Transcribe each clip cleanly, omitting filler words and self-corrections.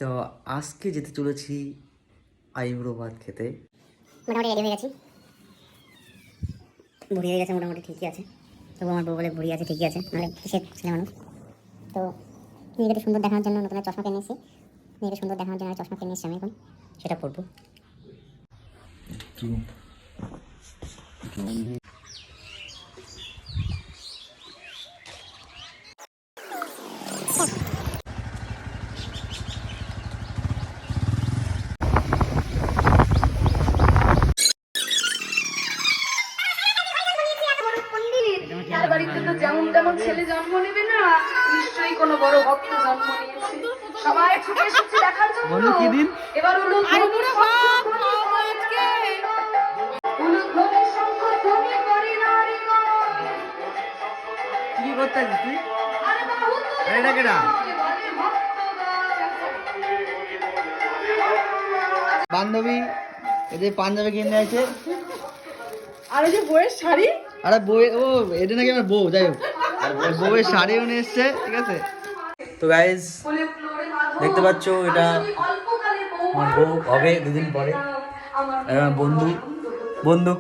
তো আজকে যেতে চলেছি আইবুড়ো ভাত খেতে। মোটামুটি রেডি হয়ে গেছি, বুড়ি হয়ে গেছে মোটামুটি, ঠিকই আছে। তবু আমার বউ বলে বুড়ি আছে, ঠিকই আছে, নাহলে কিসের ছেলে মানুষ। তো নিজেকে সুন্দর দেখানোর জন্য নতুন চশমা কিনে এসেছি, নিজেকে সুন্দর দেখানোর জন্য চশমা কিনে এসেছি আমি এখন, সেটা পরবো। যেমন তেমন ছেলে জন্ম নেবে না, নিশ্চয়ই কোনো বড় ভক্ত জন্ম নিয়েছে। সবাই ছুটে এসেছে দেখার জন্য। এবার হলো কি করতে তুই? এটা কেডা? বান্ধবী এই যে পাঞ্জাবি কিনে আছে, আর এই যে বইয়ের শাড়ি, আরে বই ও এটা নাকি আমার বউ, যাই হোক বউয়ের শাড়িও নিয়ে এসছে, ঠিক আছে। তো গাইজ দেখতে পাচ্ছ এটা আমার বউ হবে দুদিন পরে, আমার বন্ধু বন্ধু,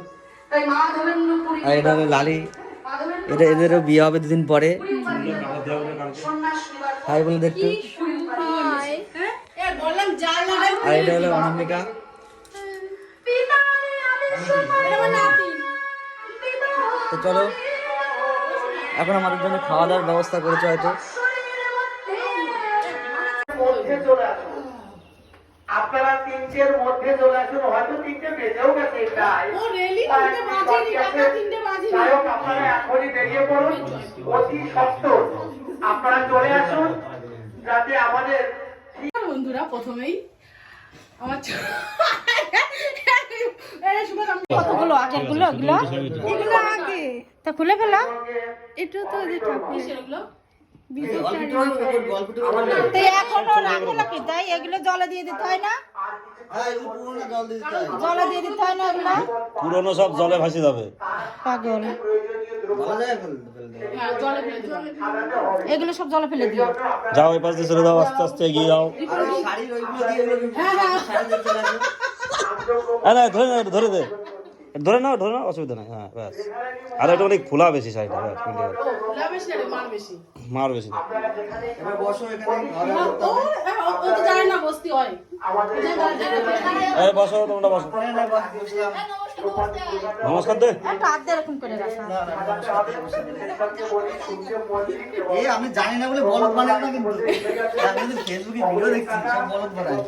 আর এটা হলো লালি, এটা এদেরও বিয়ে হবে দুদিন পরে। হাই বলে দেখতে। আর এটা হলো অনামিকা। তো চলো এখন আমাদের জন্য খাওয়া দাওয়ার ব্যবস্থা করেছে হয়তো। আপনারা 3টের মধ্যে চলে আসুন, হয়তো 3টে বেজেও গেছে। আপনারা এখনই বেরিয়ে পড়ুন, অতি সত্তর আপনারা চলে আসুন, যাতে আমাদের বন্ধুরা প্রথমেই আমার কতগুলো আগের গুলো এগুলো আগে তা খুলে ফেলা, এটা তো যে ঠাকুর এখনো রাখো নাকি? তাই এগুলো জলে দিয়ে দিতে হয় না? জলে দিয়ে দিতে হয় না এগুলো? পুরনো সব জলে ভাসে যাবে। পাগল, এগুলো সব জলে ফেলে দিও। যাও এই পাশ দিয়ে চলে যাও, আস্তে আস্তে এগিয়ে যাও। না ধরে দে, ধরে নাও অসুবিধা নাই। হ্যাঁ ব্যাস, আর এটা অনেক খোলা বেশি শাড়িটা, ব্যাস মার বেশি না। বসো তোমরা বসো, নমস্কার দে। আমি জানি না বলে বলদ বানায় না, কিন্তু আমি ফেসবুকে ভিডিও দেখছি সব বলদ বানায়।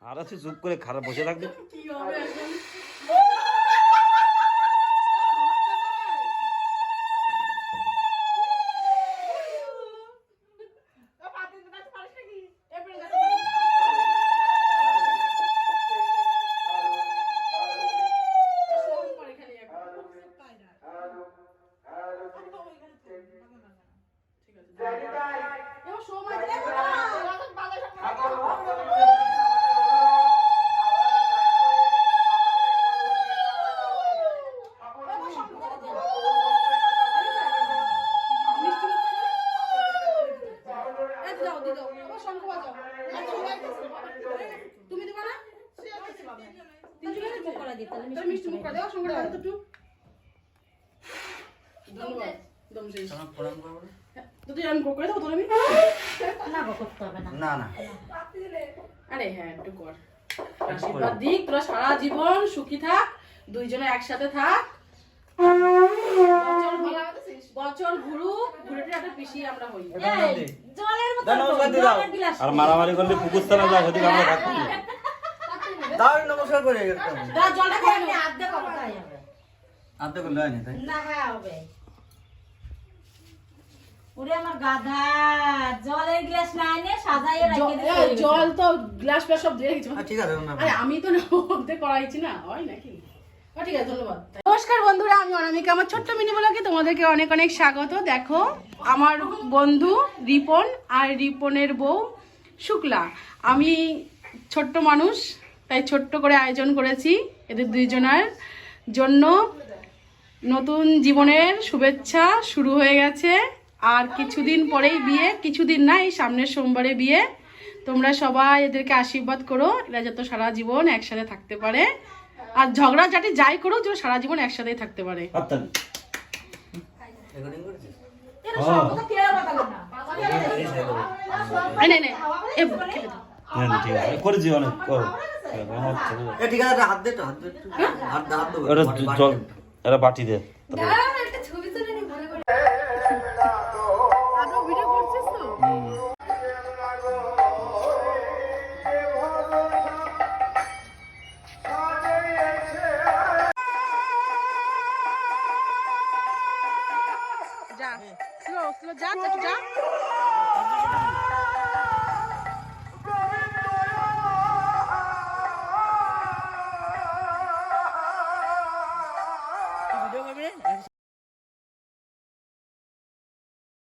আর আছে চুপ করে খারাপ বসে থাকবে। আরে হ্যাঁ একটু কর, আশীর্বাদ দিক, তোরা সারা জীবন সুখী থাক, দুইজনে একসাথে থাক, বছর ঘুরুক, ঘুরে একটা পিছিয়ে আমরা হই। আর মারামারি করলে পুকুর স্থানে যাও, সেদিকে আমরা থাকবো। দাও নমস্কার করে জলটা খাই না, আদে করলে হয় না তাই না? হ্যাঁ হবে। ওরে আমার গাধা, জলের গ্লাস নাই নে সাজাইয়ে রেখে দে। জল তো গ্লাস প্লাস সব দিয়ে গেছি। ঠিক আছে, আরে আমি তো না ওতে করাইছি না, হয় নাকি? ঠিক আছে, ধন্যবাদ। নমস্কার বন্ধুরা, আমি অনামিকা, আমার ছোট্ট মিনি ব্লগে তোমাদেরকে অনেক অনেক স্বাগত। দেখো আমার বন্ধু রিপন আর রিপনের বউ শুক্লা। আমি ছোট্ট মানুষ, তাই ছোট্ট করে আয়োজন করেছি এদের দুইজনের জন্য। নতুন জীবনের শুভেচ্ছা শুরু হয়ে গেছে, আর কিছুদিন পরেই বিয়ে, কিছুদিন না, এই সামনের সোমবারে বিয়ে। তোমরা সবাই এদেরকে আশীর্বাদ করো, এরা যত সারা জীবন একসাথে থাকতে পারে, আর ঝগড়াঝাটি যাই করো যেন সারা জীবন একসাথেই থাকতে পারে। এই নে, নে, এ খেলে দাও। ঠিক আছে করেছি অনেক করো। ঠিক আছে, হাত দে তো, হাত দে একটু। হাত দে, হাত দে। এটা জল, এটা বাটি দে। আদৌ ভিডিও করছিস তো? যা, স্লো স্লো যা, একটু যা। ভিডিও করবি রে?